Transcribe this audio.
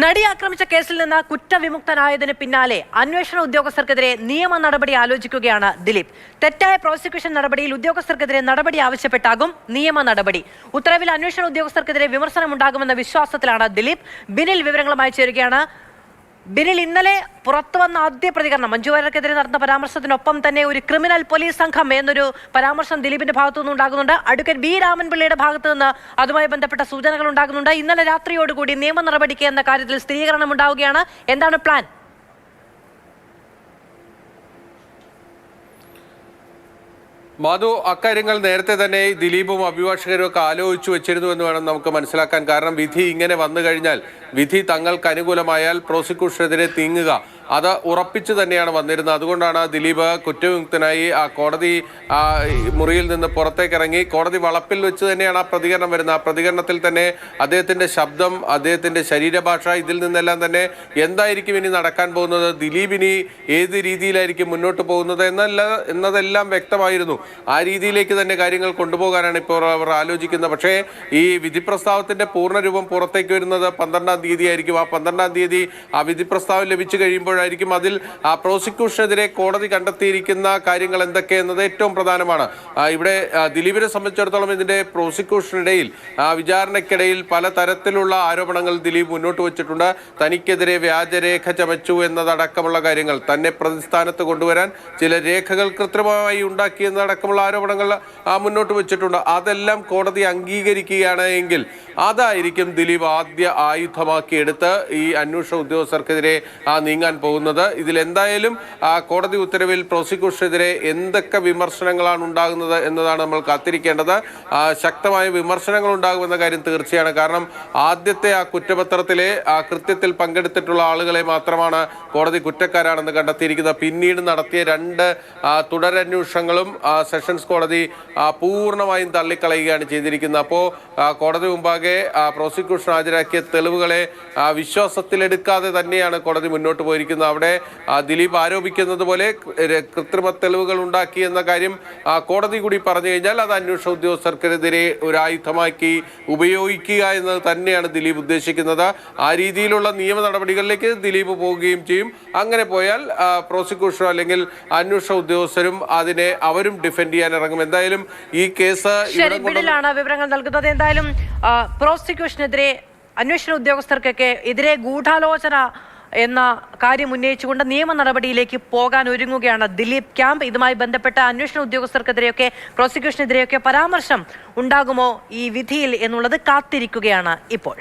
നടി ആക്രമിച്ച കേസിൽ നിന്ന് കുറ്റവിമുക്തനായതിന് പിന്നാലെ അന്വേഷണ ഉദ്യോഗസ്ഥർക്കെതിരെ നിയമ നടപടി ആലോചിക്കുകയാണ് ദിലീപ്. തെറ്റായ പ്രോസിക്യൂഷൻ നടപടിയിൽ ഉദ്യോഗസ്ഥർക്കെതിരെ നടപടി ആവശ്യപ്പെട്ടാകും നിയമ നടപടി. ഉത്തരവിൽ അന്വേഷണ ഉദ്യോഗസ്ഥർക്കെതിരെ വിമർശനമുണ്ടാകുമെന്ന വിശ്വാസത്തിലാണ് ദിലീപ്. ബിനിൽ വിവരങ്ങളുമായി ചേരുകയാണ്. ബിനിൽ, ഇന്നലെ പുറത്തുവന്ന ആദ്യ പ്രതികരണം മഞ്ജു വാര്യർക്കെതിരെ നടന്ന പരാമർശത്തിനൊപ്പം തന്നെ ഒരു ക്രിമിനൽ പോലീസ് സംഘം എന്നൊരു പരാമർശം ദിലീപിന്റെ ഭാഗത്തു നിന്നുണ്ടാകുന്നുണ്ട്. അഡ്വക്കേറ്റ് ബി രാമൻപിള്ളയുടെ ഭാഗത്തു നിന്ന് അതുമായി ബന്ധപ്പെട്ട സൂചനകൾ ഉണ്ടാകുന്നുണ്ട്. ഇന്നലെ രാത്രിയോടുകൂടി നിയമ നടപടിക്ക് എന്ന കാര്യത്തിൽ സ്ഥിരീകരണം ഉണ്ടാവുകയാണ്. എന്താണ് പ്ലാൻ? മാധു, അക്കാര്യങ്ങൾ നേരത്തെ തന്നെ ദിലീപും അഭിഭാഷകരും ഒക്കെ ആലോചിച്ചു വെച്ചിരുന്നു എന്ന് വേണം നമുക്ക് മനസ്സിലാക്കാൻ. കാരണം വിധി ഇങ്ങനെ വന്നു കഴിഞ്ഞാൽ, വിധി തങ്ങൾക്ക് അനുകൂലമായാൽ പ്രോസിക്യൂഷനെതിരെ നീങ്ങുക അത് ഉറപ്പിച്ചു തന്നെയാണ് വന്നിരുന്നത്. അതുകൊണ്ടാണ് ദിലീപ് കുറ്റവിമുക്തനായി ആ കോടതി മുറിയിൽ നിന്ന് പുറത്തേക്ക് ഇറങ്ങി. കോടതി വളപ്പിൽ വെച്ച് തന്നെയാണ് ആ പ്രതികരണം വരുന്നത്. ആ പ്രതികരണത്തിൽ തന്നെ അദ്ദേഹത്തിൻ്റെ ശബ്ദം, അദ്ദേഹത്തിൻ്റെ ശരീരഭാഷ, ഇതിൽ നിന്നെല്ലാം തന്നെ എന്തായിരിക്കും ഇനി നടക്കാൻ പോകുന്നത്, ദിലീപിനി ഏത് രീതിയിലായിരിക്കും മുന്നോട്ട് പോകുന്നത് എന്നതെല്ലാം വ്യക്തമായിരുന്നു. ആ രീതിയിലേക്ക് തന്നെ കാര്യങ്ങൾ കൊണ്ടുപോകാനാണ് ഇപ്പോൾ അവർ ആലോചിക്കുന്നത്. പക്ഷേ ഈ വിധി പ്രസ്താവത്തിൻ്റെ പൂർണ്ണരൂപം പുറത്തേക്ക് വരുന്നത് 12-ാം തീയതി ആയിരിക്കും. ആ 12-ാം തീയതി ആ വിധി പ്രസ്താവം ലഭിച്ചു കഴിയുമ്പോൾ അതിൽ ആ പ്രോസിക്യൂഷനെതിരെ കോടതി കണ്ടെത്തിയിരിക്കുന്ന കാര്യങ്ങൾ എന്തൊക്കെയെന്നത് ഏറ്റവും പ്രധാനമാണ്. ഇവിടെ ദിലീപിനെ സംബന്ധിച്ചിടത്തോളം ഇതിന്റെ പ്രോസിക്യൂഷനിടയിൽ വിചാരണയ്ക്കിടയിൽ പലതരത്തിലുള്ള ആരോപണങ്ങൾ ദിലീപ് മുന്നോട്ട് വെച്ചിട്ടുണ്ട്. തനിക്കെതിരെ വ്യാജരേഖ ചമച്ചു എന്നതടക്കമുള്ള കാര്യങ്ങൾ, തന്നെ പ്രതിസ്ഥാനത്ത് കൊണ്ടുവരാൻ ചില രേഖകൾ കൃത്രിമമായി ഉണ്ടാക്കിയെന്നതടക്കമുള്ള ആരോപണങ്ങൾ മുന്നോട്ട് വെച്ചിട്ടുണ്ട്. അതെല്ലാം കോടതി അംഗീകരിക്കുകയാണ് എങ്കിൽ അതായിരിക്കും ദിലീപ് ആദ്യ ആയുധമാക്കിയെടുത്ത് ഈ അന്വേഷണ ഉദ്യോഗസ്ഥർക്കെതിരെ നീങ്ങാൻ പോകുന്നത്. ഇതിലെന്തായാലും കോടതി ഉത്തരവിൽ പ്രോസിക്യൂഷനെതിരെ എന്തൊക്കെ വിമർശനങ്ങളാണ് ഉണ്ടാകുന്നത് എന്നതാണ് നമ്മൾ കാത്തിരിക്കേണ്ടത്. ശക്തമായ വിമർശനങ്ങൾ ഉണ്ടാകുമെന്ന കാര്യം തീർച്ചയാണ്. കാരണം ആദ്യത്തെ ആ കുറ്റപത്രത്തിലെ കൃത്യത്തിൽ പങ്കെടുത്തിട്ടുള്ള ആളുകളെ മാത്രമാണ് കോടതി കുറ്റക്കാരാണെന്ന് കണ്ടെത്തിയിരിക്കുന്നത്. പിന്നീട് നടത്തിയ 2 തുടരന്വേഷണങ്ങളും സെഷൻസ് കോടതി പൂർണ്ണമായും തള്ളിക്കളയുകയാണ് ചെയ്തിരിക്കുന്നത്. അപ്പോൾ കോടതി മുമ്പാകെ പ്രോസിക്യൂഷൻ ഹാജരാക്കിയ തെളിവുകളെ വിശ്വാസത്തിലെടുക്കാതെ തന്നെയാണ് കോടതി മുന്നോട്ട് പോയിരിക്കുന്നത്. അവിടെ ദിലീപ് ആരോപിക്കുന്നത് പോലെ കൃത്രിമ തെളിവുകൾ ഉണ്ടാക്കി എന്ന കാര്യം കോടതി കൂടി പറഞ്ഞു കഴിഞ്ഞാൽ അത് അന്വേഷണ ഉദ്യോഗസ്ഥർക്കെതിരെ ഒരു ആയുധമാക്കി ഉപയോഗിക്കുക എന്നത് തന്നെയാണ് ദിലീപ് ഉദ്ദേശിക്കുന്നത്. ആ രീതിയിലുള്ള നിയമ നടപടികളിലേക്ക് ദിലീപ് പോവുകയും ചെയ്യും. അങ്ങനെ പോയാൽ പ്രോസിക്യൂഷനോ അല്ലെങ്കിൽ അന്വേഷണ ഉദ്യോഗസ്ഥരും അതിനെ അവരും ഡിഫെൻഡ് ചെയ്യാൻ ഇറങ്ങും. എന്തായാലും ഈ കേസ് വിവരങ്ങൾ നൽകുന്നത്. എന്തായാലും പ്രോസിക്യൂഷനെതിരെ അന്വേഷണ ഉദ്യോഗസ്ഥർക്കൊക്കെ എതിരെ ഗൂഢാലോചന എന്ന കാര്യം ഉന്നയിച്ചുകൊണ്ട് നിയമ നടപടിയിലേക്ക് പോകാൻ ഒരുങ്ങുകയാണ് ദിലീപ് ക്യാമ്പ്. ഇതുമായി ബന്ധപ്പെട്ട അന്വേഷണ ഉദ്യോഗസ്ഥർക്കെതിരെയൊക്കെ പ്രോസിക്യൂഷനെതിരെയൊക്കെ പരാമർശം ഉണ്ടാകുമോ ഈ വിധിയിൽ എന്നുള്ളത് കാത്തിരിക്കുകയാണ് ഇപ്പോൾ.